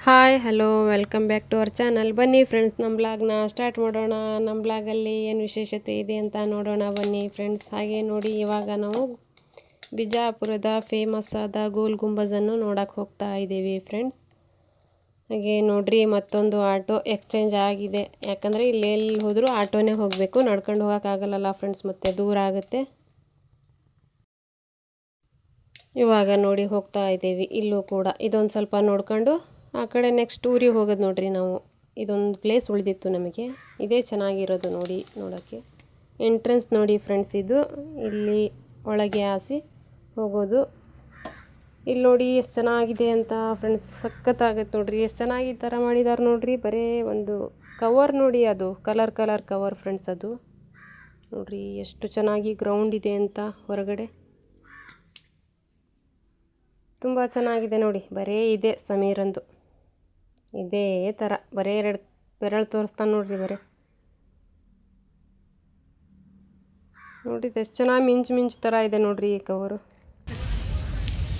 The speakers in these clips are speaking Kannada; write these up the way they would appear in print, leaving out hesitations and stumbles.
Hi hello welcome back to our channel. ಬನ್ನಿ ಫ್ರೆಂಡ್ಸ್, ನಮ್ಮ ಬ್ಲಾಗ್ನ ಸ್ಟಾರ್ಟ್ ಮಾಡೋಣ. ನಮ್ಮ ಬ್ಲಾಗಲ್ಲಿ ಏನು ವಿಶೇಷತೆ ಇದೆ ಅಂತ ನೋಡೋಣ ಬನ್ನಿ ಫ್ರೆಂಡ್ಸ್. ಹಾಗೆ ನೋಡಿ, ಇವಾಗ ನಾವು ಬಿಜಾಪುರದ ಫೇಮಸ್ ಆದ ಗೋಲ್ ಗುಂಬಜನ್ನು ನೋಡೋಕ್ಕೆ ಹೋಗ್ತಾ ಇದ್ದೀವಿ ಫ್ರೆಂಡ್ಸ್. ಹಾಗೆ ನೋಡ್ರಿ, ಮತ್ತೊಂದು ಆಟೋ ಎಕ್ಸ್ಚೇಂಜ್ ಆಗಿದೆ. ಯಾಕಂದರೆ ಇಲ್ಲಿ ಎಲ್ಲಿ ಹೋದರೂ ಆಟೋನೇ ಹೋಗಬೇಕು, ನಡ್ಕೊಂಡು ಹೋಗೋಕ್ಕಾಗಲ್ಲ ಫ್ರೆಂಡ್ಸ್, ಮತ್ತು ದೂರ ಆಗುತ್ತೆ. ಇವಾಗ ನೋಡಿ ಹೋಗ್ತಾ ಇದ್ದೀವಿ. ಇಲ್ಲೂ ಕೂಡ ಇದೊಂದು ಸ್ವಲ್ಪ ನೋಡ್ಕೊಂಡು ಆ ಕಡೆ ನೆಕ್ಸ್ಟ್ ಊರಿಗೆ ಹೋಗೋದು ನೋಡ್ರಿ ನಾವು. ಇದೊಂದು ಪ್ಲೇಸ್ ಉಳಿದಿತ್ತು ನಮಗೆ, ಇದೇ ಚೆನ್ನಾಗಿರೋದು ನೋಡಿ ನೋಡೋಕ್ಕೆ. ಎಂಟ್ರೆನ್ಸ್ ನೋಡಿ ಫ್ರೆಂಡ್ಸ್, ಇದು ಇಲ್ಲಿ ಒಳಗೆ ಹಾಸಿ ಹೋಗೋದು. ಇಲ್ಲಿ ನೋಡಿ ಎಷ್ಟು ಚೆನ್ನಾಗಿದೆ ಅಂತ ಫ್ರೆಂಡ್ಸ್, ಸಖತ್ತಾಗತ್ತೆ ನೋಡ್ರಿ. ಎಷ್ಟು ಚೆನ್ನಾಗಿ ಈ ಥರ ಮಾಡಿದ್ದಾರೆ ನೋಡ್ರಿ. ಬರೀ ಒಂದು ಕವರ್ ನೋಡಿ, ಅದು ಕಲರ್ ಕವರ್ ಫ್ರೆಂಡ್ಸ್. ಅದು ನೋಡ್ರಿ ಎಷ್ಟು ಚೆನ್ನಾಗಿ ಗ್ರೌಂಡ್ ಇದೆ ಅಂತ ಹೊರಗಡೆ. ತುಂಬ ಚೆನ್ನಾಗಿದೆ ನೋಡಿ. ಬರೀ ಇದೆ ಸಮೀರಂದು, ಇದೇ ಥರ ಬರೀ 2 ಬೆರಳು ತೋರಿಸ್ತಾನೆ ನೋಡ್ರಿ. ನೋಡಿ ಎಷ್ಟು ಚೆನ್ನಾಗಿ ಮಿಂಚು ಥರ ಇದೆ ನೋಡ್ರಿ ಈ ಕವರು.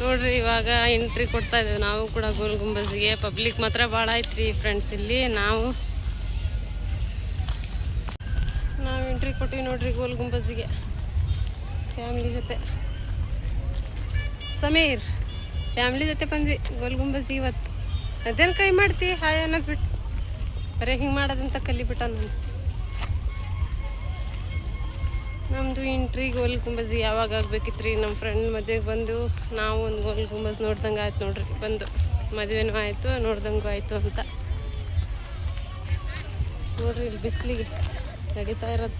ನೋಡ್ರಿ, ಇವಾಗ ಎಂಟ್ರಿ ಕೊಡ್ತಾ ಇದ್ದೇವೆ ನಾವು ಕೂಡ ಗೋಲ್ ಗುಂಬಜ್ಗೆ. ಪಬ್ಲಿಕ್ ಮಾತ್ರ ಭಾಳ ಐತ್ರಿ ಫ್ರೆಂಡ್ಸ್. ಇಲ್ಲಿ ನಾವು ಎಂಟ್ರಿ ಕೊಟ್ಟಿವಿ ನೋಡ್ರಿ ಗೋಲ್ ಗುಂಬಜ್ಗೆ ಫ್ಯಾಮಿಲಿ ಜೊತೆ. ಸಮೀರ್ ಫ್ಯಾಮಿಲಿ ಜೊತೆ ಬಂದ್ವಿ ಗೋಲ್ ಗುಂಬಜ್ಗೆ ಇವತ್ತು. ಅದೇನು ಕೈ ಮಾಡ್ತಿ ಹಾಯ್ ಅನ್ನೋದು ಬಿಟ್ಟು ಬರೀ ಹಿಂಗೆ ಮಾಡೋದಂತ ಕಲಿಬಿಟ್ಟ ನಾನು. ನಮ್ಮದು ಎಂಟ್ರಿ ಗೋಲ್ ಗುಂಬಜ್ಗೆ ಯಾವಾಗ ಆಗ್ಬೇಕಿತ್ತು ರೀ. ನಮ್ಮ ಫ್ರೆಂಡ್ ಮದುವೆಗೆ ಬಂದು ನಾವು ಒಂದು ಗೋಲ್ ಗುಂಬಜ್ ನೋಡ್ದಂಗೆ ಆಯ್ತು ನೋಡ್ರಿ. ಬಂದು ಮದುವೆನೂ ಆಯಿತು, ನೋಡ್ದಂಗೂ ಆಯಿತು ಅಂತ ನೋಡ್ರಿ. ಇಲ್ಲಿ ಬಿಸಿಲಿಗೆ ನಡೀತಾ ಇರೋದು,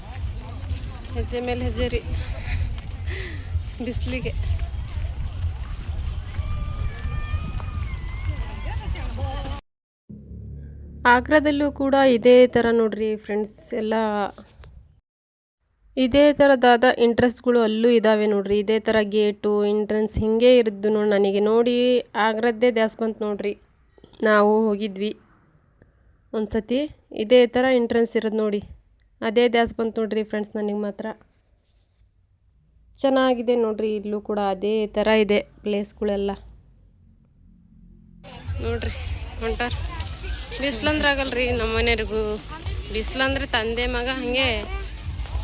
ಹೆಜ್ಜೆ ಮೇಲೆ ಹೆಜ್ಜೆ ರೀ ಬಿಸಿಲಿಗೆ. ಆಗ್ರಾದಲ್ಲೂ ಕೂಡ ಇದೇ ಥರ ನೋಡ್ರಿ ಫ್ರೆಂಡ್ಸ್. ಎಲ್ಲ ಇದೇ ಥರದಾದ ಇಂಟ್ರೆಸ್ಟ್ಗಳು ಅಲ್ಲೂ ಇದ್ದಾವೆ ನೋಡ್ರಿ. ಇದೇ ಥರ ಗೇಟು ಎಂಟ್ರೆನ್ಸ್ ಹಿಂಗೆ ಇರೋದು ನೋಡಿ. ನನಗೆ ನೋಡಿ ಆಗ್ರದ್ದೇ ದ್ಯಾಸ್ ಬಂತು ನೋಡ್ರಿ. ನಾವು ಹೋಗಿದ್ವಿ ಒಂದು ಸತಿ, ಇದೇ ಥರ ಎಂಟ್ರೆನ್ಸ್ ಇರೋದು ನೋಡಿ. ಅದೇ ದ್ಯಾಸ್ ಬಂತು ನೋಡ್ರಿ ಫ್ರೆಂಡ್ಸ್. ನನಗೆ ಮಾತ್ರ ಚೆನ್ನಾಗಿದೆ ನೋಡ್ರಿ. ಇಲ್ಲೂ ಕೂಡ ಅದೇ ಥರ ಇದೆ ಪ್ಲೇಸ್ಗಳೆಲ್ಲ ನೋಡ್ರಿ. ಹೊಂಟಾರ ಬಿಸಿಲಂದ್ರೆ ಆಗಲ್ರಿ ನಮ್ಮ ಮನೆಯವ್ರಿಗೂ. ಬಿಸಿಲಂದ್ರೆ ತಂದೆ ಮಗ ಹಾಗೆ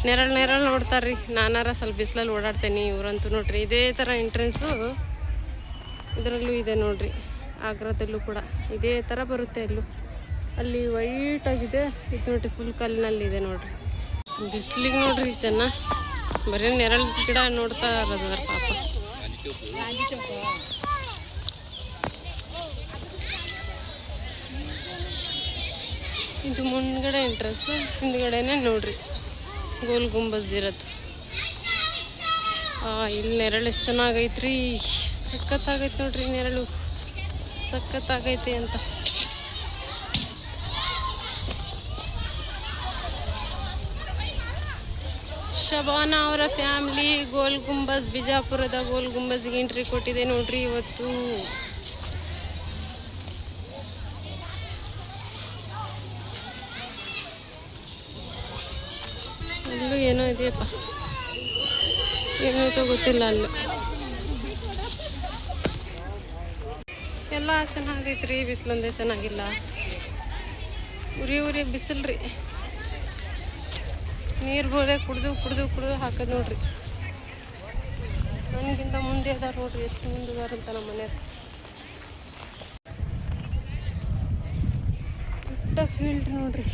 ನೆರಳು ನೋಡ್ತಾರ್ರಿ. ನಾನಾರ ಸ್ವಲ್ಪ ಬಿಸಿಲಲ್ಲಿ ಓಡಾಡ್ತೇನೆ, ಇವರಂತೂ ನೋಡ್ರಿ ಇದೇ ಥರ ಎಂಟ್ರೆನ್ಸು ಇದರಲ್ಲೂ ಇದೆ ನೋಡ್ರಿ. ಆಗ್ರಾದಲ್ಲೂ ಕೂಡ ಇದೇ ಥರ ಬರುತ್ತೆ. ಅಲ್ಲಿ ವೈಟ್ ಆಗಿದೆ, ಇದು ನೋಡ್ರಿ ಫುಲ್ ಕಲ್ಲಿನಲ್ಲಿದೆ ನೋಡ್ರಿ. ಬಿಸಿಲಿಗೆ ನೋಡ್ರಿ ಚೆನ್ನಾಗಿ ಬರೀ ನೆರಳು ಗಿಡ ನೋಡ್ತಾ ಇರೋದ್ರ ಪಾಪ. ಇದು ಮುಂದ್ಗಡೆ ಎಂಟ್ರೆನ್ಸ್, ಹಿಂದ್ಗಡೆನೆ ನೋಡ್ರಿ ಗೋಲ್ ಗುಂಬಜ್ ಇರೋದು. ಇಲ್ಲಿ ನೆರಳು ಎಷ್ಟು ಚೆನ್ನಾಗೈತ್ರಿ, ಸಖತ್ತಾಗೈತೆ ನೋಡ್ರಿ. ನೆರಳು ಸಖತ್ತಾಗೈತೆ ಅಂತ. ಶಬಾನ ಅವರ ಫ್ಯಾಮಿಲಿ ಗೋಲ್ ಗುಂಬಜ್, ಬಿಜಾಪುರದ ಗೋಲ್ ಗುಂಬಜ್ಗೆ ಎಂಟ್ರಿ ಕೊಟ್ಟಿದೆ ನೋಡ್ರಿ ಇವತ್ತು. ಅಲ್ಲೂ ಏನೋ ಇದೆಯಪ್ಪ, ಏನೋ ಗೊತ್ತಿಲ್ಲ. ಅಲ್ಲೂ ಎಲ್ಲ ಚೆನ್ನಾಗೈತ್ರಿ. ಬಿಸಿಲೊಂದೇ ಚೆನ್ನಾಗಿಲ್ಲ, ಉರಿ ಬಿಸಿಲ್ರಿ. ನೀರು ಬೋರೆ ಕುಡ್ದು ಹಾಕೋದು ನೋಡ್ರಿ. ನನಗಿಂತ ಮುಂದೆ ಅದಾರ ನೋಡ್ರಿ, ಎಷ್ಟು ಮುಂದೆ ಅದಾರ ಅಂತ ನಮ್ಮ ಮನೆಯವ್ರು. ಪುಟ್ಟ ಫೀಲ್ಡ್ ನೋಡ್ರಿ.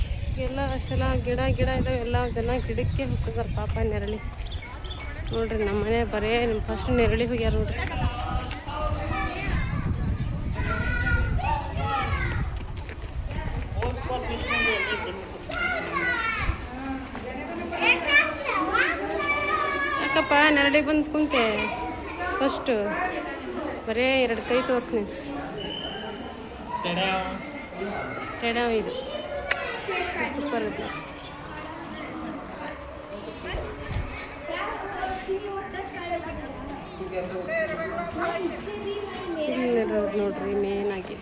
ಎಲ್ಲ ಅಷ್ಟೆಲ್ಲ ಗಿಡ ಇದಾವೆ. ಎಲ್ಲ ಜನ ಗಿಡಕ್ಕೆ ಹೋಗ್ತಿದಾರೆ ಪಾಪ ನೆರಳಿ ನೋಡ್ರಿ. ನಮ್ಮ ಮನೆ ಬರೇ ಫಸ್ಟ್ ನೆರಳಿ ಹೋಗ್ಯಾರ ನೋಡ್ರಿ. ಯಾಕಪ್ಪ ನೆರಳಿಗೆ ಬಂದು ಕುಂತೆ ಫಸ್ಟು ಬರೇ 2 ಕೈ ತೋರಿಸ್ನಿ. ಟೆಡಾವ್ ಇದು ಸೂಪರ್ ಇದೆ. ನೋಡ್ರಿ ಮೇನ್ ಆಗಿ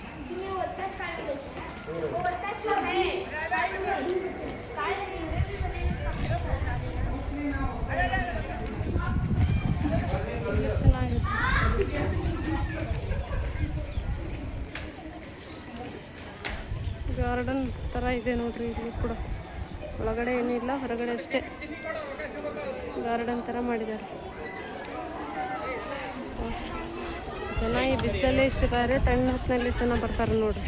ಚೆನ್ನಾಗಿದೆ. ಗಾರ್ಡನ್ ಥರ ಇದೆ ನೋಡ್ರಿ. ಇಲ್ಲಿ ಕೂಡ ಒಳಗಡೆ ಏನೂ ಇಲ್ಲ, ಹೊರಗಡೆ ಅಷ್ಟೇ ಗಾರ್ಡನ್ ಥರ ಮಾಡಿದ್ದಾರೆ. ಜನ ಈ ಬಿಸಿಲಲ್ಲೇ ಇಷ್ಟಿದ್ದಾರೆ, ತಣ್ಣ ಹೊತ್ತಿನಲ್ಲಿ ಜನ ಬರ್ತಾರೆ ನೋಡ್ರಿ.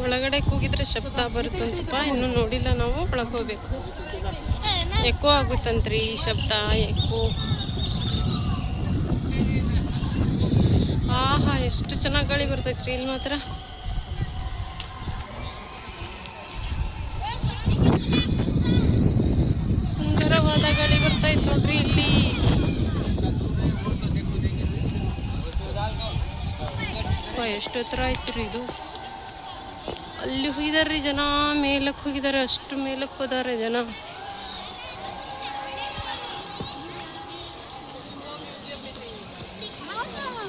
ಒಳಗಡೆ ಕೂಗಿದ್ರೆ ಶಬ್ದ ಬರುತ್ತಂತಪ್ಪ, ಇನ್ನೂ ನೋಡಿಲ್ಲ ನಾವು. ಒಳಗೆ ಹೋಗ್ಬೇಕು. ಎಕೋ ಆಗುತ್ತಂತ್ರಿ ಈ ಶಬ್ದ, ಎಕೋ. ಆಹಾ, ಎಷ್ಟು ಚೆನ್ನಾಗಿ ಗಾಳಿ ಬರ್ತೈತ್ರಿ ಇಲ್ಲಿ ಮಾತ್ರ. ಸುಂದರವಾದ ಗಾಳಿ ಬರ್ತೈತೆ ನೋಡ್ರಿ ಇಲ್ಲಿ. ಎಷ್ಟು ಎತ್ತರ ಐತ್ರಿ ಇದು. ಅಲ್ಲಿ ಹೋಗಿದಾರ್ರಿ ಜನ, ಮೇಲಕ್ಕೆ ಹೋಗಿದ್ದಾರೆ, ಅಷ್ಟು ಮೇಲಕ್ಕೆ ಹೋದಾರೆ ಜನ.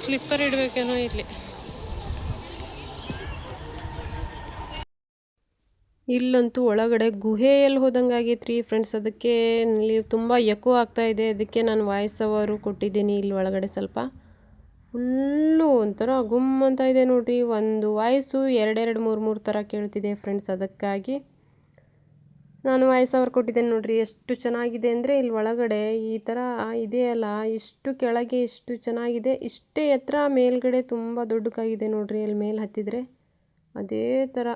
ಸ್ಲಿಪ್ಪರ್ ಇಡ್ಬೇಕೇನೋ ಇಲ್ಲಿ. ಇಲ್ಲಂತೂ ಒಳಗಡೆ ಗುಹೆಯಲ್ಲಿ ಹೋದಂಗೆ ಆಗೈತ್ರಿ ಫ್ರೆಂಡ್ಸ್. ಅದಕ್ಕೆ ಇಲ್ಲಿ ತುಂಬ ಎಕೋ ಆಗ್ತಾ ಇದೆ, ಅದಕ್ಕೆ ನಾನು ವಾಯ್ಸ್ ಓವರು ಕೊಟ್ಟಿದ್ದೀನಿ. ಇಲ್ಲಿ ಒಳಗಡೆ ಸ್ವಲ್ಪ ಫುಲ್ಲು ಒಂಥರ ಗುಮ್ ಅಂತ ಇದೆ ನೋಡ್ರಿ. ಒಂದು ವಾಯ್ಸು ಎರಡೆರಡು ಮೂರು ಥರ ಕೇಳ್ತಿದೆ ಫ್ರೆಂಡ್ಸ್. ಅದಕ್ಕಾಗಿ ನಾನು ವಾಯ್ಸ್ ಓವರ್ ಕೊಟ್ಟಿದ್ದೇನೆ ನೋಡ್ರಿ. ಎಷ್ಟು ಚೆನ್ನಾಗಿದೆ ಅಂದರೆ ಇಲ್ಲಿ ಒಳಗಡೆ ಈ ಥರ ಇದೆಯಲ್ಲ, ಇಷ್ಟು ಕೆಳಗೆ ಇಷ್ಟು ಚೆನ್ನಾಗಿದೆ, ಇಷ್ಟೇ ಎತ್ತರ ಮೇಲ್ಗಡೆ ತುಂಬ ದೊಡ್ಡಕ್ಕಾಗಿದೆ ನೋಡ್ರಿ. ಅಲ್ಲಿ ಮೇಲೆ ಹತ್ತಿದರೆ ಅದೇ ಥರ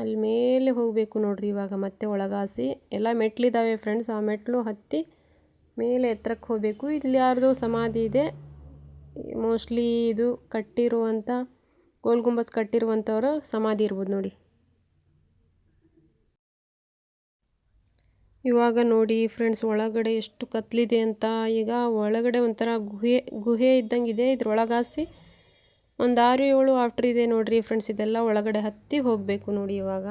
ಅಲ್ಲಿ ಮೇಲೆ ಹೋಗಬೇಕು ನೋಡ್ರಿ. ಇವಾಗ ಮತ್ತೆ ಒಳಗಾಸಿ ಎಲ್ಲ ಮೆಟ್ಲಿದ್ದಾವೆ ಫ್ರೆಂಡ್ಸ್. ಆ ಮೆಟ್ಲು ಹತ್ತಿ ಮೇಲೆ ಎತ್ತರಕ್ಕೆ ಹೋಗಬೇಕು. ಇಲ್ಲಿ ಯಾರ್ದೋ ಸಮಾಧಿ ಇದೆ, ಮೋಸ್ಟ್ಲಿ ಇದು ಕಟ್ಟಿರುವಂಥ ಗೋಲ್ ಗುಂಬಸ್ ಕಟ್ಟಿರುವಂಥವ್ರ ಸಮಾಧಿ ಇರ್ಬೋದು ನೋಡಿ. ಇವಾಗ ನೋಡಿ ಫ್ರೆಂಡ್ಸ್, ಒಳಗಡೆ ಎಷ್ಟು ಕತ್ಲಿದೆ ಅಂತ. ಈಗ ಒಳಗಡೆ ಒಂಥರ ಗುಹೆ ಇದ್ದಂಗಿದೆ. ಇದ್ರೊಳಗಾಸಿ ಒಂದು 6-7 ಆಫ್ಟರ್ ಇದೆ ನೋಡ್ರಿ ಫ್ರೆಂಡ್ಸ್. ಇದೆಲ್ಲ ಒಳಗಡೆ ಹತ್ತಿ ಹೋಗಬೇಕು ನೋಡಿ. ಇವಾಗ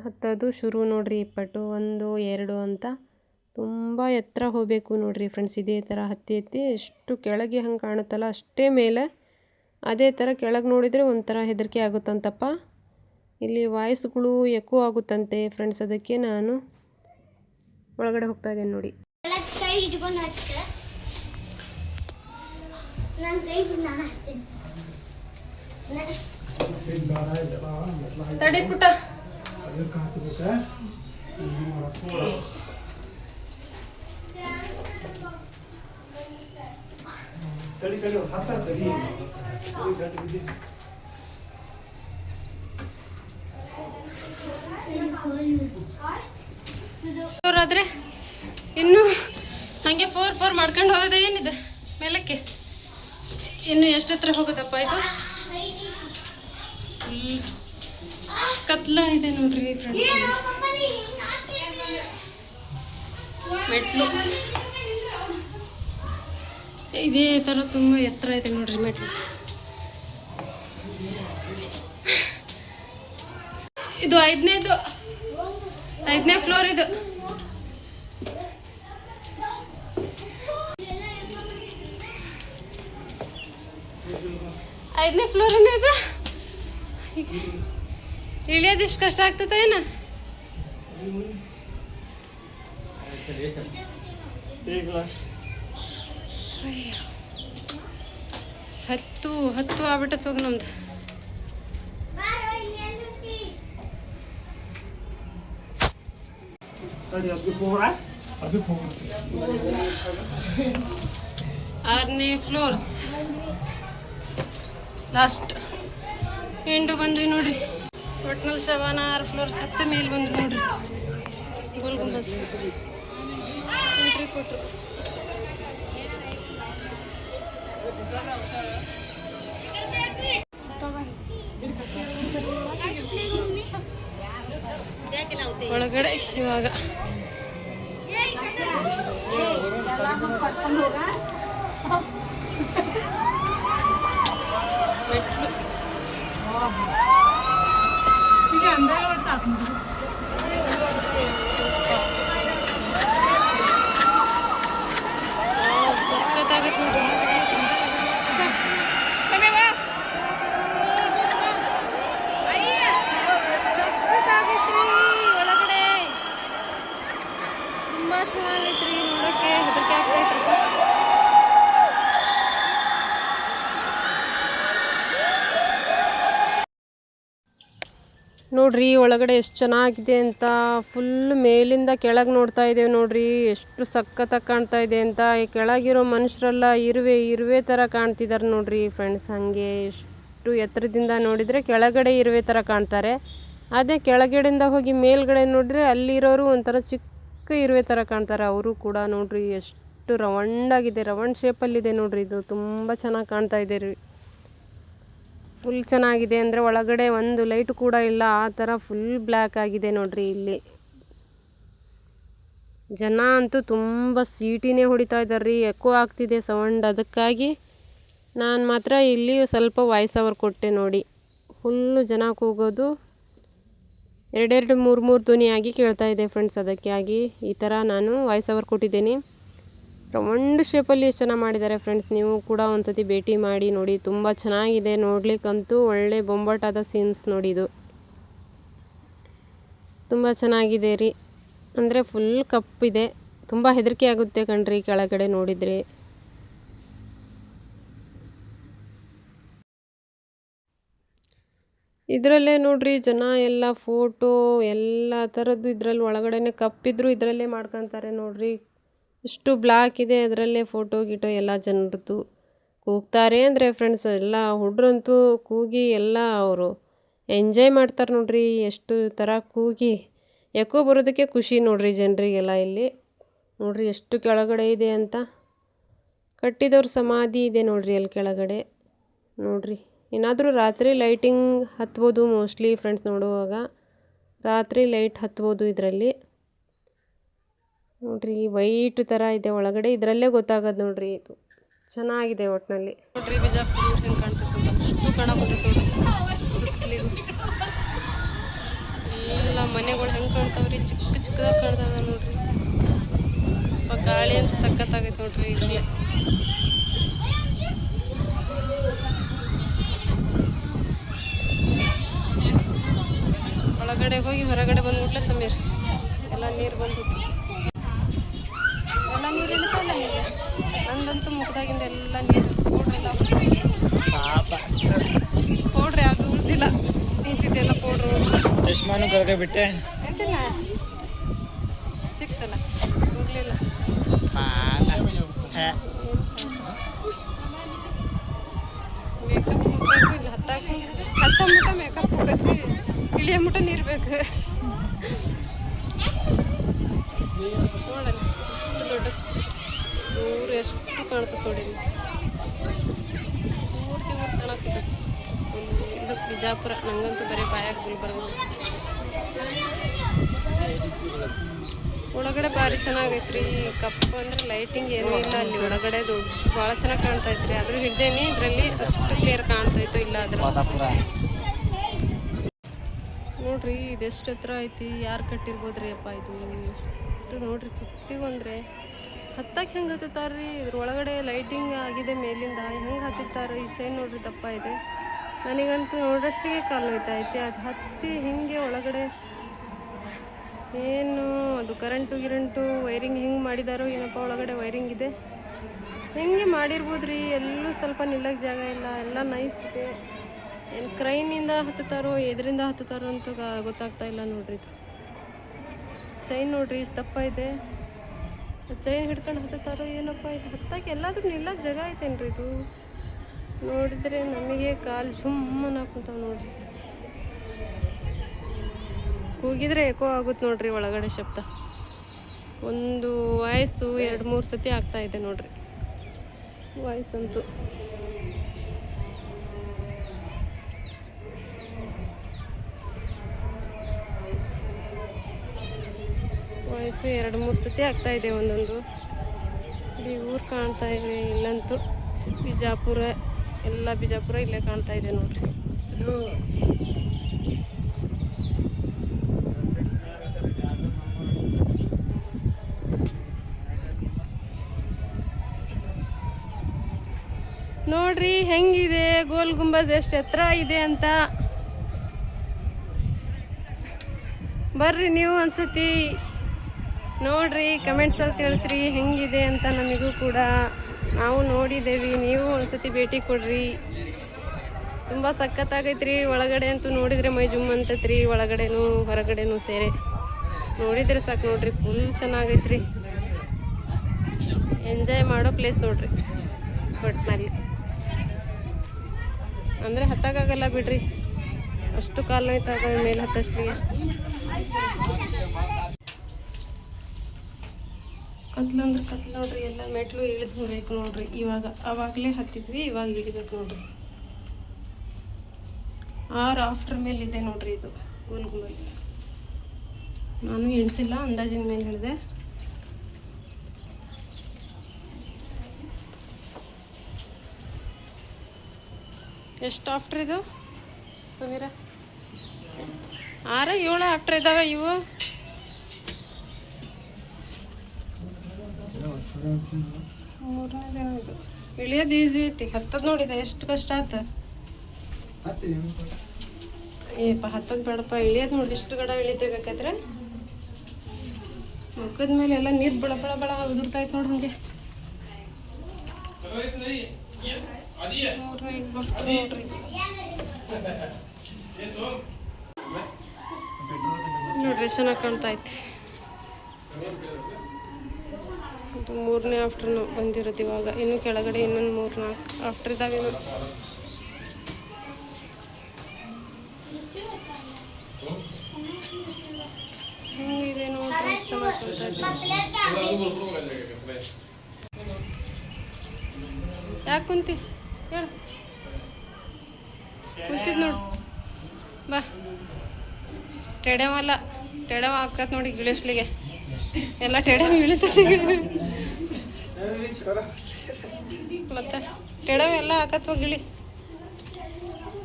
ಹತ್ತೋದು ಶುರು ನೋಡ್ರಿ. ಇಪ್ಪಟ್ಟು 1 2 ಅಂತ ತುಂಬ ಎತ್ತರ ಹೋಗಬೇಕು ನೋಡ್ರಿ ಫ್ರೆಂಡ್ಸ್. ಇದೇ ಥರ ಹತ್ತಿ ಎಷ್ಟು ಕೆಳಗೆ ಹಂಗೆ ಕಾಣುತ್ತಲ್ಲ ಅಷ್ಟೇ ಮೇಲೆ ಅದೇ ಥರ ಕೆಳಗೆ ನೋಡಿದರೆ ಒಂಥರ ಹೆದರಿಕೆ ಆಗುತ್ತಂತಪ್ಪ. ಇಲ್ಲಿ ವಾಯ್ಸ್ಗಳು ಎಕೋ ಆಗುತ್ತಂತೆ ಫ್ರೆಂಡ್ಸ್. ಅದಕ್ಕೆ ನಾನು ಒಳಗಡೆ ಹೋಗ್ತಾ ಇದ್ದೇನೆ ನೋಡಿ. ತಡಿ ಪುಟ್ಟ. ಆದ್ರೆ ಇನ್ನು ಹಂಗೆ 4 ಮಾಡ್ಕೊಂಡು ಹೋಗೋದೇ ಏನಿದೆ ಮೇಲಕ್ಕೆ. ಇನ್ನು ಎಷ್ಟು ಹತ್ರ ಹೋಗೋದಪ್ಪ ಇದು. ಕತ್ಲ ಇದೆ ನೋಡ್ರಿ ಫ್ರೆಂಡ್ಸ್. ಮೆಟ್ಲು ಇದೇ ಥರ ತುಂಬ ಎತ್ತರ ಇದೆ ನೋಡ್ರಿ ಮೆಟ್ಲು. ಇದು 5ನೇ ಫ್ಲೋರ್. ಇದು 5ನೇ ಫ್ಲೋರ್ ಇದು. ಇಳಿಯೋದು ಇಷ್ಟು ಕಷ್ಟ ಆಗ್ತದೆ ಏನ? ಹತ್ತು ಆಗ್ಬಿಟ್ಟತ್ ಹೋಗಿ ನಮ್ದು. ಆರನೇ ಫ್ಲೋರ್ಸ್ ಲಾಸ್ಟ್ ಎಂಡು ಬಂದ್ವಿ ನೋಡ್ರಿ. ಒಟ್ನಲ್ಲಿ ಶವಾನ 6 ಫ್ಲೋರ್ಸ್ ಹತ್ತು ಮೇಲೆ ಬಂದ್ರು ನೋಡ್ರಿ. ಗೋಲ್ ಗುಂಬಸ್ ಎಂಟ್ರಿ ಕೊಟ್ರು. ಒಳಗಡೆ ಇವಾಗ ಸಖತ್ತಾಗತ್ತೆ ನೋಡ್ರಿ. ನೋಡ್ರಿ ಒಳಗಡೆ ಎಷ್ಟು ಚೆನ್ನಾಗಿದೆ ಅಂತ. ಫುಲ್ ಮೇಲಿಂದ ಕೆಳಗೆ ನೋಡ್ತಾ ಇದ್ದೇವೆ ನೋಡ್ರಿ, ಎಷ್ಟು ಸಖತ್ತಾಗಿ ಕಾಣ್ತಾ ಇದೆ ಅಂತ. ಈ ಕೆಳಗಿರೋ ಮನುಷ್ಯರೆಲ್ಲ ಇರುವೆ ಥರ ಕಾಣ್ತಿದ್ದಾರೆ ನೋಡ್ರಿ ಫ್ರೆಂಡ್ಸ್. ಹಾಗೆ ಎಷ್ಟು ಎತ್ತರದಿಂದ ನೋಡಿದರೆ ಕೆಳಗಡೆ ಇರುವೆ ಥರ ಕಾಣ್ತಾರೆ. ಅದೇ ಕೆಳಗಡೆಯಿಂದ ಹೋಗಿ ಮೇಲ್ಗಡೆ ನೋಡಿದ್ರೆ ಅಲ್ಲಿರೋರು ಒಂಥರ ಚಿಕ್ಕ ಇರುವೆ ಥರ ಕಾಣ್ತಾರೆ ಅವರು ಕೂಡ. ನೋಡ್ರಿ ಎಷ್ಟು ರೌಂಡಾಗಿದೆ, ರೌಂಡ್ ಶೇಪಲ್ಲಿದೆ ನೋಡ್ರಿ. ಇದು ತುಂಬ ಚೆನ್ನಾಗಿ ಕಾಣ್ತಾ ಇದೆ ರೀ. ಫುಲ್ ಚೆನ್ನಾಗಿದೆ ಅಂದರೆ ಒಳಗಡೆ ಒಂದು ಲೈಟ್ ಕೂಡ ಇಲ್ಲ, ಆ ಥರ ಫುಲ್ ಬ್ಲ್ಯಾಕ್ ಆಗಿದೆ ನೋಡ್ರಿ. ಇಲ್ಲಿ ಜನ ಅಂತೂ ತುಂಬ ಸೀಟಿನೇ ಹೊಡಿತಾ ಇದ್ದಾರೆ ರೀ, ಎಕೋ ಆಗ್ತಿದೆ ಸೌಂಡ್. ಅದಕ್ಕಾಗಿ ನಾನು ಮಾತ್ರ ಇಲ್ಲಿ ಸ್ವಲ್ಪ ವಾಯ್ಸ್ ಓವರ್ ಕೊಟ್ಟೆ ನೋಡಿ. ಫುಲ್ಲು ಜನ ಕೂಗೋದು ಎರಡೆರಡು ಮೂರು ಧ್ವನಿಯಾಗಿ ಕೇಳ್ತಾ ಇದೆ ಫ್ರೆಂಡ್ಸ್. ಅದಕ್ಕಾಗಿ ಈ ಥರ ನಾನು ವಾಯ್ಸ್ ಓವರ್ ಕೊಟ್ಟಿದ್ದೀನಿ. ರೌಂಡ್ ಶೇಪಲ್ಲಿ ಎಷ್ಟು ಚೆನ್ನಾಗಿ ಮಾಡಿದ್ದಾರೆ ಫ್ರೆಂಡ್ಸ್. ನೀವು ಕೂಡ ಒಂದ್ಸತಿ ಭೇಟಿ ಮಾಡಿ ನೋಡಿ, ತುಂಬ ಚೆನ್ನಾಗಿದೆ ನೋಡ್ಲಿಕ್ಕಂತೂ. ಒಳ್ಳೆ ಬೊಂಬಾಟಾದ ಸೀನ್ಸ್ ನೋಡಿ, ಇದು ತುಂಬ ಚೆನ್ನಾಗಿದೆ ರೀ. ಅಂದರೆ ಫುಲ್ ಕಪ್ಪಿದೆ, ತುಂಬ ಹೆದರಿಕೆ ಆಗುತ್ತೆ ಕಣ್ರಿ ಕೆಳಗಡೆ ನೋಡಿದರೆ. ಇದರಲ್ಲೇ ನೋಡ್ರಿ ಜನ ಎಲ್ಲ ಫೋಟೋ ಎಲ್ಲ ಥರದ್ದು ಇದರಲ್ಲಿ ಒಳಗಡೆ ಕಪ್ಪಿದ್ರು ಇದರಲ್ಲೇ ಮಾಡ್ಕೊತಾರೆ ನೋಡ್ರಿ. ಇಷ್ಟು ಬ್ಲ್ಯಾಕ್ ಇದೆ, ಅದರಲ್ಲೇ ಫೋಟೋ ಗಿಟೋ ಎಲ್ಲ ಜನರದ್ದು. ಕೂಗ್ತಾರೆ ಅಂದರೆ ಫ್ರೆಂಡ್ಸ್ ಎಲ್ಲ ಹುಡ್ರಂತೂ ಕೂಗಿ ಎಲ್ಲ ಅವರು ಎಂಜಾಯ್ ಮಾಡ್ತಾರೆ ನೋಡ್ರಿ. ಎಷ್ಟು ಥರ ಕೂಗಿ ಎಕೋ ಬರೋದಕ್ಕೆ ಖುಷಿ ನೋಡ್ರಿ ಜನರಿಗೆಲ್ಲ. ಇಲ್ಲಿ ನೋಡ್ರಿ ಎಷ್ಟು ಕೆಳಗಡೆ ಇದೆ ಅಂತ. ಕಟ್ಟಿದವ್ರ ಸಮಾಧಿ ಇದೆ ನೋಡ್ರಿ ಅಲ್ಲಿ ಕೆಳಗಡೆ. ನೋಡ್ರಿ ಏನಾದರೂ ರಾತ್ರಿ ಲೈಟಿಂಗ್ ಹತ್ಬೋದು ಮೋಸ್ಟ್ಲಿ ಫ್ರೆಂಡ್ಸ್. ನೋಡುವಾಗ ರಾತ್ರಿ ಲೈಟ್ ಹತ್ಬೋದು ಇದರಲ್ಲಿ. ನೋಡ್ರಿ ವೈಟ್ ಥರ ಇದೆ ಒಳಗಡೆ, ಇದರಲ್ಲೇ ಗೊತ್ತಾಗೋದು ನೋಡ್ರಿ. ಇದು ಚೆನ್ನಾಗಿದೆ ಒಟ್ಟಿನಲ್ಲಿ. ನೋಡ್ರಿ ಬಿಜಾಪುರ ಹೆಂಗೆ ಕಾಣ್ತೈತೆ ಅಂತ ಅಷ್ಟು ಕಾಣಕತ್ತೈತೆ ನೋಡ್ರಿ. ಸುತ್ತಲಿಗೂ ಎಲ್ಲ ಮನೆಗಳು ಹೆಂಗೆ ಕಾಣ್ತಾವ್ರಿ, ಚಿಕ್ಕ ಚಿಕ್ಕದಾಗಿ ಕಾಣ್ತದ ನೋಡ್ರಿ. ಗಾಳಿ ಅಂತ ಸಖತ್ತಾಗೈತೆ ನೋಡ್ರಿ ಇಲ್ಲಿ. ಒಳಗಡೆ ಹೋಗಿ ಹೊರಗಡೆ ಬಂದ್ಬಿಟ್ಲೆ ಸಮೀರ್ ಎಲ್ಲ ನೀರು ಬಂದಿತ್ತು. ಎಲ್ಲ ನೀರು ಇಳಿತಾ ಇಲ್ಲ ನೀರು. ನಂದಂತೂ ಮುಖದಾಗಿಂದ ಎಲ್ಲ ನೀರು ಪೌಡ್ರೆಲ್ಲ ಪೌಡ್ರ್ ಯಾವುದು ಉಳಿದಿಲ್ಲ, ನಿಂತಿದ್ದೆಲ್ಲ ಪೌಡ್ರು. ಚಶ್ಮಾನು ಕಳ್ಗೆ ಬಿಟ್ಟೆ ಎಂತಿಲ್ಲ ಸಿಕ್ತಲ್ಲ, ಹೋಗ್ಲಿಲ್ಲ. ಮೇಕಪ್ ಹೋಗ್ಬೇಕು, ಇಲ್ಲ ಹತ್ತಂಬಿಟ್ಟ ಮೇಕಪ್ ಹೋಗತ್ತಿ, ಇಳಿಯ ಮುಟ್ಟ ನೀರು ಬೇಕು. ನೋಡಲ್ಲ ಎಷ್ಟು ದೊಡ್ಡ ಊರು ಎಷ್ಟು ಕಾಣ್ತದೆ ನೋಡಿ. ಪೂರ್ತಿ ಊರು ಕಾಣಕತ್ತೈತಿ. ಇದು ಬಿಜಾಪುರ. ನಂಗಂತೂ ಬರೀ ಬಾಯಾಗ ಗುಲ್ಬರ್ಗ. ಒಳಗಡೆ ಭಾರಿ ಚೆನ್ನಾಗೈತ್ರಿ. ಕಪ್ಪು ಅಂದರೆ ಲೈಟಿಂಗ್ ಏನೂ ಇಲ್ಲ ಅಲ್ಲಿ ಒಳಗಡೆ. ದೊಡ್ಡ ಭಾಳ ಚೆನ್ನಾಗಿ ಕಾಣ್ತೈತ್ರಿ. ಆದರೂ ಹಿಡ್ದೇನಿ ಇದರಲ್ಲಿ ಅಷ್ಟು ಕ್ಲಿಯರ್ ಕಾಣ್ತೈತೋ ಇಲ್ಲ ಅದ್ರ. ನೋಡ್ರಿ ಇದೆಷ್ಟು ಹತ್ರ ಐತಿ, ಯಾರು ಕಟ್ಟಿರ್ಬೋದ್ರಿ ಅಪ್ಪ ಇದು. ಎಷ್ಟು ನೋಡ್ರಿ ಸುತ್ತಿಗೂ ಅಂದರೆ ಹತ್ತಕ್ಕೆ ಹೆಂಗೆ ಹತ್ತುತ್ತಾರ್ರಿ. ಇದ್ರ ಒಳಗಡೆ ಲೈಟಿಂಗ್ ಆಗಿದೆ ಮೇಲಿಂದ, ಹೆಂಗೆ ಹತ್ತಿತ್ತಾರೆ. ಈ ಚೈನ್ ನೋಡ್ರಿ ದಪ್ಪ ಇದೆ. ನನಗಂತೂ ನೋಡ್ರಷ್ಟಿಗೆ ಕಾಲು ನೋಯ್ತೈತೆ. ಅದು ಹತ್ತಿ ಹಿಂಗೆ ಒಳಗಡೆ ಏನು ಅದು ಗಿರಂಟು ವೈರಿಂಗ್ ಹೆಂಗೆ ಮಾಡಿದಾರೋ ಏನಪ್ಪ. ಒಳಗಡೆ ವೈರಿಂಗ್ ಇದೆ, ಹೆಂಗೆ ಮಾಡಿರ್ಬೋದ್ರಿ. ಎಲ್ಲೂ ಸ್ವಲ್ಪ ನಿಲ್ಲಕ್ಕೆ ಜಾಗ ಇಲ್ಲ, ಎಲ್ಲ ನೈಸ್ ಇದೆ. ಏನು ಕ್ರೈನಿಂದ ಹತ್ತುತ್ತಾರೋ ಎದರಿಂದ ಹತ್ತುತ್ತಾರೋ ಅಂತ ಗೊತ್ತಾಗ್ತಾ ಇಲ್ಲ ನೋಡ್ರಿ. ಇದು ಚೈನ್ ನೋಡ್ರಿ ಇಷ್ಟು ದಪ್ಪ ಇದೆ. ಚೈನ್ ಹಿಡ್ಕೊಂಡು ಹತ್ತುತ್ತಾರೋ ಏನಪ್ಪ. ಇದು ಹತ್ತಕ್ಕೆ ಎಲ್ಲಾದ್ರೂ ನಿಲ್ಲಕ್ಕೆ ಜಾಗ ಐತೇನ್ರಿ. ಇದು ನೋಡಿದರೆ ನಮಗೆ ಕಾಲು ಸುಮ್ಮನೆ ಹಾಕುತ್ತಾವೆ ನೋಡ್ರಿ. ಕೂಗಿದ್ರೆ ಎಕೋ ಆಗುತ್ತೆ ನೋಡ್ರಿ ಒಳಗಡೆ ಶಬ್ದ. ಒಂದು ವಾಯ್ಸು 2-3 ಸತಿ ಆಗ್ತಾ ಇದೆ ನೋಡ್ರಿ ವಾಯ್ಸ್ ಅಂತೂ. ವಾಯ್ಸು 2-3 ಸತಿ ಆಗ್ತಾ ಇದೆ ಒಂದೊಂದು. ಇಲ್ಲಿ ಊರು ಕಾಣ್ತಾ ಇದೆ ಇಲ್ಲಂತೂ. ಬಿಜಾಪುರ ಎಲ್ಲ ಬಿಜಾಪುರ ಇಲ್ಲೇ ಕಾಣ್ತಾ ಇದೆ ನೋಡ್ರಿ. ನೋಡ್ರಿ ಹೆಂಗಿದೆ ಗೋಲ್ ಗುಂಬಜ್ ಎಷ್ಟು ಎತ್ತರ ಇದೆ ಅಂತ. ಬರ್ರಿ ನೀವು ಒಂದ್ಸತಿ ನೋಡ್ರಿ, ಕಮೆಂಟ್ಸಲ್ಲಿ ತಿಳಿಸ್ರಿ ಹೆಂಗಿದೆ ಅಂತ. ನಮಗೂ ಕೂಡ ನಾವು ನೋಡಿದ್ದೇವೆ, ನೀವು ಒಂದ್ಸತಿ ಭೇಟಿ ಕೊಡ್ರಿ. ತುಂಬ ಸಖತ್ತಾಗೈತ್ರಿ. ಒಳಗಡೆ ಅಂತೂ ನೋಡಿದರೆ ಮೈ ಜುಮ್ ಅಂತೈತ್ರಿ. ಒಳಗಡೆನೂ ಹೊರಗಡೆನೂ ಸೇರಿ ನೋಡಿದರೆ ಸಾಕು ನೋಡ್ರಿ. ಫುಲ್ ಚೆನ್ನಾಗೈತ್ರಿ. ಎಂಜಾಯ್ ಮಾಡೋ ಪ್ಲೇಸ್ ನೋಡ್ರಿ ಒಟ್ಟಿನಲ್ಲಿ. ಅಂದರೆ ಹತ್ತಕ್ಕಾಗಲ್ಲ ಬಿಡ್ರಿ, ಅಷ್ಟು ಕಾಲು ನೋಯ್ತಾಗ ಮೇಲೆ ಹತ್ತಷ್ಟಿಗೆ. ಕತ್ಲು ಅಂದ್ರೆ ಕತ್ಲು ನೋಡ್ರಿ. ಎಲ್ಲ ಮೆಟ್ಲು ಇಳಿದ್ಬೇಕು ನೋಡ್ರಿ. ಅವಾಗಲೇ ಹತ್ತಿದ್ವಿ, ಇವಾಗ ಇಳಿಬೇಕು ನೋಡ್ರಿ. 6 ಆಫ್ಟರ್ ಮೇಲೆ ಇದೆ ನೋಡ್ರಿ ಇದು ಗೋಲ್ ಗುಂಬಜ್. ನಾನು ಎಣಿಸಿಲ್ಲ, ಅಂದಾಜಿನ ಮೇಲೆ ಹೇಳಿದೆ. ಎಷ್ಟು ಆಫ್ಟರ್ ಇದು ಸಮೀರ? 6 7 ಆಫ್ಟರ್ ಇದಾವೆ ಇವು. ಮೂರನೇದೇನೋ ಇದು. ಇಳಿಯೋದು ಈಸಿ ಐತಿ, ಹತ್ತದ ನೋಡಿದೆ ಎಷ್ಟು ಕಷ್ಟ ಆತ. ಏಪ್ಪ ಹತ್ತದ ಬೇಡಪ್ಪ, ಇಳಿಯೋದು ನೋಡಿ. ಇಷ್ಟು ಗಡ ಇಳಿತೇಬೇಕಾದ್ರೆ ಮುಖದ ಮೇಲೆ ಎಲ್ಲ ನೀರು ಬಳ ಬಳ ಬಳ ಉದುರ್ತಾ ಇತ್ತು ನೋಡಿ. ಹಂಗೆ ನೋಡ್ರಿ ಚೆನ್ನಾಗಿ ಕಾಣ್ತಾ ಐತಿ. ಇದು 3ನೇ ಆಫ್ಟರ್ ಬಂದಿರೋದು ಇವಾಗ. ಇನ್ನು ಕೆಳಗಡೆ ಇನ್ನೊಂದು 3-4 ಆಫ್ಟರ್ ಇದಾವೆ. ಹಿಂಗಿದೆ ನೋಡ್ರಿ, ಚೆನ್ನಾಗಿ ಕಾಣ್ತಾ ಇದೆ. ಯಾಕೆ ಕುಂತಿ ಹೇಳು? ಕುಂತಿದ್ ನೋಡು ಬಾ. ಟೆಡೆವಲ್ಲ, ಟೆಡೆವ ಆಗ್ತದೆ ನೋಡಿ ಗಿಳಿಸ್ಲಿಗೆ. ಎಲ್ಲ ಟೆಡೆವ ಇಳಿತದೆ ಮತ್ತೆ. ಟೆಡವ ಎಲ್ಲ ಹಾಕತ್ವ ಗಿಳಿ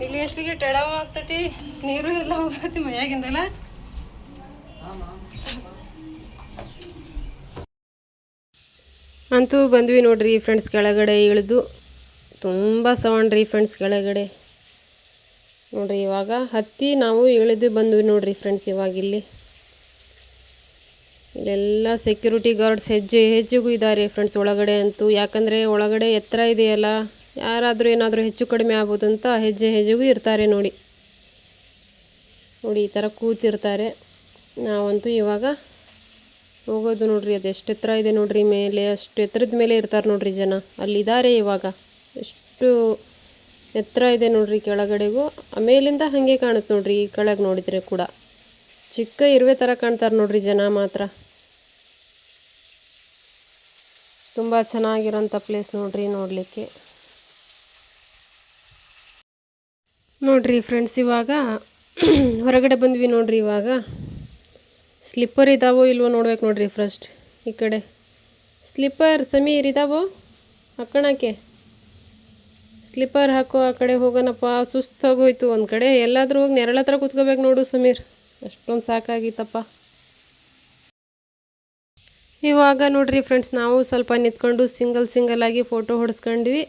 ಇಳಿಯಷ್ಟಿಗೆ ಟೆಡವ ಆಗ್ತೈತಿ. ನೀರು ಎಲ್ಲ ಹೋಗತಿ ಮೈಯಾಗಿಂದಲ್ಲ. ಅಂತೂ ಬಂದ್ವಿ ನೋಡ್ರಿ ಫ್ರೆಂಡ್ಸ್. ಕೆಳಗಡೆ ಇಳಿದು ತುಂಬ ಸೌಂಡ್ ರೀ ಫ್ರೆಂಡ್ಸ್ ಕೆಳಗಡೆ ನೋಡ್ರಿ. ಇವಾಗ ಹತ್ತಿ ನಾವು ಇಳಿದು ಬಂದ್ವಿ ನೋಡ್ರಿ ಫ್ರೆಂಡ್ಸ್. ಇವಾಗ ಇಲ್ಲೆಲ್ಲ ಸೆಕ್ಯೂರಿಟಿ ಗಾರ್ಡ್ಸ್ ಹೆಜ್ಜೆಗೂ ಇದ್ದಾರೆ ಫ್ರೆಂಡ್ಸ್ ಒಳಗಡೆ ಅಂತೂ. ಯಾಕಂದರೆ ಒಳಗಡೆ ಎತ್ತರ ಇದೆಯಲ್ಲ, ಯಾರಾದರೂ ಏನಾದರೂ ಹೆಚ್ಚು ಕಡಿಮೆ ಆಗ್ಬೋದು ಅಂತ ಹೆಜ್ಜೆಗೂ ಇರ್ತಾರೆ ನೋಡಿ. ಈ ಥರ ಕೂತಿರ್ತಾರೆ. ನಾವಂತೂ ಇವಾಗ ಹೋಗೋದು ನೋಡ್ರಿ. ಅದು ಎಷ್ಟು ಎತ್ತರ ಇದೆ ನೋಡ್ರಿ ಮೇಲೆ. ಅಷ್ಟು ಎತ್ತರದ ಮೇಲೆ ಇರ್ತಾರೆ ನೋಡ್ರಿ ಜನ. ಅಲ್ಲಿದ್ದಾರೆ ಇವಾಗ. ಎಷ್ಟು ಎತ್ತರ ಇದೆ ನೋಡ್ರಿ ಕೆಳಗಡೆಗೂ. ಮೇಲಿಂದ ಹಾಗೆ ಕಾಣುತ್ತೆ ನೋಡ್ರಿ. ಈ ಕೆಳಗೆ ನೋಡಿದರೆ ಕೂಡ ಚಿಕ್ಕ ಇರುವೆ ಥರ ಕಾಣ್ತಾರೆ ನೋಡ್ರಿ ಜನ ಮಾತ್ರ. ತುಂಬ ಚೆನ್ನಾಗಿರೋಂಥ ಪ್ಲೇಸ್ ನೋಡ್ರಿ ನೋಡಲಿಕ್ಕೆ. ನೋಡ್ರಿ ಫ್ರೆಂಡ್ಸ್ ಇವಾಗ ಹೊರಗಡೆ ಬಂದ್ವಿ ನೋಡ್ರಿ. ಇವಾಗ ಸ್ಲಿಪ್ಪರ್ ಇದಾವೋ ಇಲ್ವೋ ನೋಡ್ಬೇಕು ನೋಡ್ರಿ ಫಸ್ಟ್. ಈ ಕಡೆ ಸ್ಲಿಪ್ಪರ್ ಸಮೀರ್ ಇದಾವೋ ಹಾಕೋಣಕ್ಕೆ? ಸ್ಲಿಪ್ಪರ್ ಹಾಕೋ, ಆ ಕಡೆ ಹೋಗೋಣಪ್ಪ. ಸುಸ್ತಾಗೋಯ್ತು. ಒಂದು ಕಡೆ ಎಲ್ಲಾದರೂ ಹೋಗಿ ನೆರಳ ಹತ್ರ ಕೂತ್ಕೋಬೇಕು ನೋಡು ಸಮೀರ್. ಅಷ್ಟೊಂದು ಸಾಕಾಗಿತ್ತಪ್ಪ. ಇವಾಗ ನೋಡ್ರಿ ಫ್ರೆಂಡ್ಸ್ ನಾವು ಸ್ವಲ್ಪ ನಿಂತ್ಕೊಂಡು ಸಿಂಗಲ್ ಆಗಿ ಫೋಟೋ ಹೊಡೆಸ್ಕೊಂಡ್ವಿ.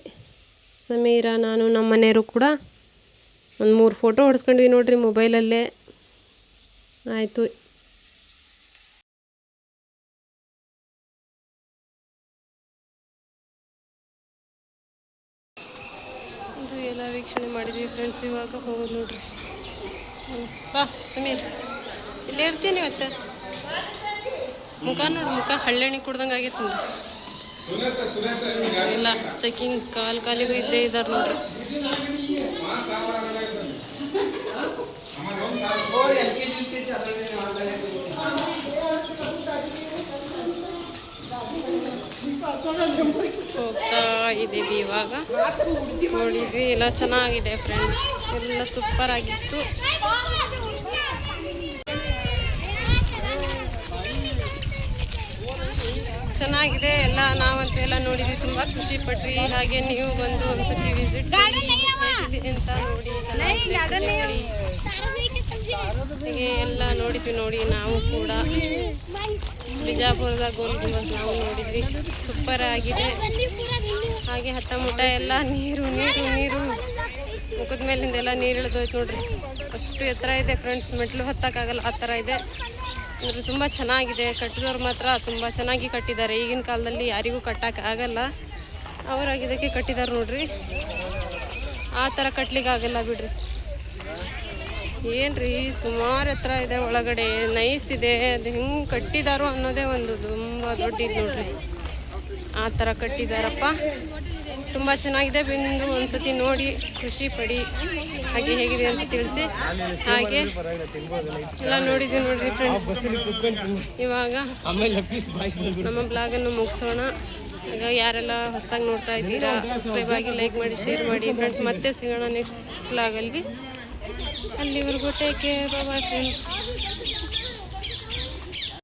ಸಮೀರ, ನಾನು, ನಮ್ಮ ಮನೆಯವರು ಕೂಡ ಒಂದು 3 ಫೋಟೋ ಹೊಡೆಸ್ಕೊಂಡ್ವಿ ನೋಡ್ರಿ ಮೊಬೈಲಲ್ಲೇ. ಆಯಿತು. ಇದು ಎಲ್ಲ ವೀಕ್ಷಣೆ ಮಾಡಿದ್ವಿ ಫ್ರೆಂಡ್ಸ್. ಇವಾಗ ಹೋಗೋದು ನೋಡ್ರಿ. ಬಾ ಸಮೀರ್, ಇಲ್ಲೇ ಇರ್ತೀನಿ ಇವತ್ತು. ಮುಖ ನೋಡು, ಮುಖ ಹಳ್ಳೆಣ್ಣೆ ಕುಡ್ದಂಗೆ ಆಗೈತೆ ನೋಡಿ. ಇಲ್ಲ ಚೆಕಿಂಗ್ ಕಾಲಿಗೂ ಇದ್ದೇ ಇದ್ದಾರೆ ನೋಡ್ರಿ. ಹೋಗ್ತಾ ಇದ್ದೀವಿ ಇವಾಗ. ನೋಡಿದ್ವಿ ಎಲ್ಲ ಚೆನ್ನಾಗಿದೆ ಫ್ರೆಂಡ್ಸ್. ಎಲ್ಲ ಸೂಪರ್ ಆಗಿತ್ತು. ಚೆನ್ನಾಗಿದೆ ಎಲ್ಲ. ನಾವಂತೂ ಎಲ್ಲ ನೋಡಿದ್ವಿ, ತುಂಬ ಖುಷಿ ಪಟ್ವಿ. ಹಾಗೆ ನೀವು ಬಂದು ಒಂದ್ಸತಿ ವಿಸಿಟ್ ಅಂತ ನೋಡಿ ಹಾಗೆ ಎಲ್ಲ ನೋಡಿದ್ವಿ ನೋಡಿ. ನಾವು ಕೂಡ ಬಿಜಾಪುರದ ಗೋಲ್ ಗುಂಬಜ್ ನಾವು ನೋಡಿದ್ವಿ. ಸೂಪರ್ ಆಗಿದೆ. ಹಾಗೆ ಹತ್ತ ಮುಟ್ಟ ಎಲ್ಲ ನೀರು ಮುಖದ ಮೇಲಿಂದೆಲ್ಲ ನೀರು ಇಳಿದೋಯ್ತು ನೋಡ್ರಿ. ಅಷ್ಟು ಎತ್ತರ ಇದೆ ಫ್ರೆಂಡ್ಸ್. ಮೆಟ್ಲು ಹತ್ತಕ್ಕಾಗಲ್ಲ ಆ ಥರ ಇದೆ. ಅಂದರೆ ತುಂಬ ಚೆನ್ನಾಗಿದೆ. ಕಟ್ಟಿದವ್ರು ಮಾತ್ರ ತುಂಬ ಚೆನ್ನಾಗಿ ಕಟ್ಟಿದ್ದಾರೆ. ಈಗಿನ ಕಾಲದಲ್ಲಿ ಯಾರಿಗೂ ಕಟ್ಟೋಕ್ಕಾಗಲ್ಲ. ಅವರಾಗಿದ್ದಕ್ಕೆ ಕಟ್ಟಿದ್ದಾರೆ ನೋಡ್ರಿ. ಆ ಥರ ಕಟ್ಲಿಕ್ಕೆ ಆಗಲ್ಲ ಬಿಡ್ರಿ. ಏನ್ರಿ ಸುಮಾರು ಎತ್ತರ ಇದೆ, ಒಳಗಡೆ ನೈಸ್ ಇದೆ. ಅದು ಹೆಂಗೆ ಕಟ್ಟಿದಾರೋ ಅನ್ನೋದೇ ಒಂದು ತುಂಬ ದೊಡ್ಡ ಇದು ನೋಡ್ರಿ. ಆ ಥರ ಕಟ್ಟಿದಾರಪ್ಪ, ತುಂಬ ಚೆನ್ನಾಗಿದೆ. ಬಂದು ಒಂದ್ಸತಿ ನೋಡಿ ಖುಷಿ ಪಡಿ, ಹಾಗೆ ಹೇಗಿದೆ ಅಂತ ತಿಳಿಸಿ. ಹಾಗೆ ಎಲ್ಲ ನೋಡಿದ್ದೀವಿ ನೋಡ್ರಿ ಫ್ರೆಂಡ್ಸ್. ಇವಾಗ ನಮ್ಮ ಬ್ಲಾಗನ್ನು ಮುಗಿಸೋಣ. ಈಗ ಯಾರೆಲ್ಲ ಹೊಸದಾಗಿ ನೋಡ್ತಾ ಇದ್ದೀರಾ ಸಬ್ಸ್ಕ್ರೈಬ್ ಆಗಿ, ಲೈಕ್ ಮಾಡಿ, ಶೇರ್ ಮಾಡಿ ಫ್ರೆಂಡ್ಸ್. ಮತ್ತೆ ಸಿಗೋಣ ನೆಕ್ಸ್ಟ್ ಬ್ಲಾಗಲ್ಲಿ. ಅಲ್ಲಿವರೆಗೂ ಟೇಕ್ ಕೇರ್, ಬಾಯ್ ಫ್ರೆಂಡ್ಸ್.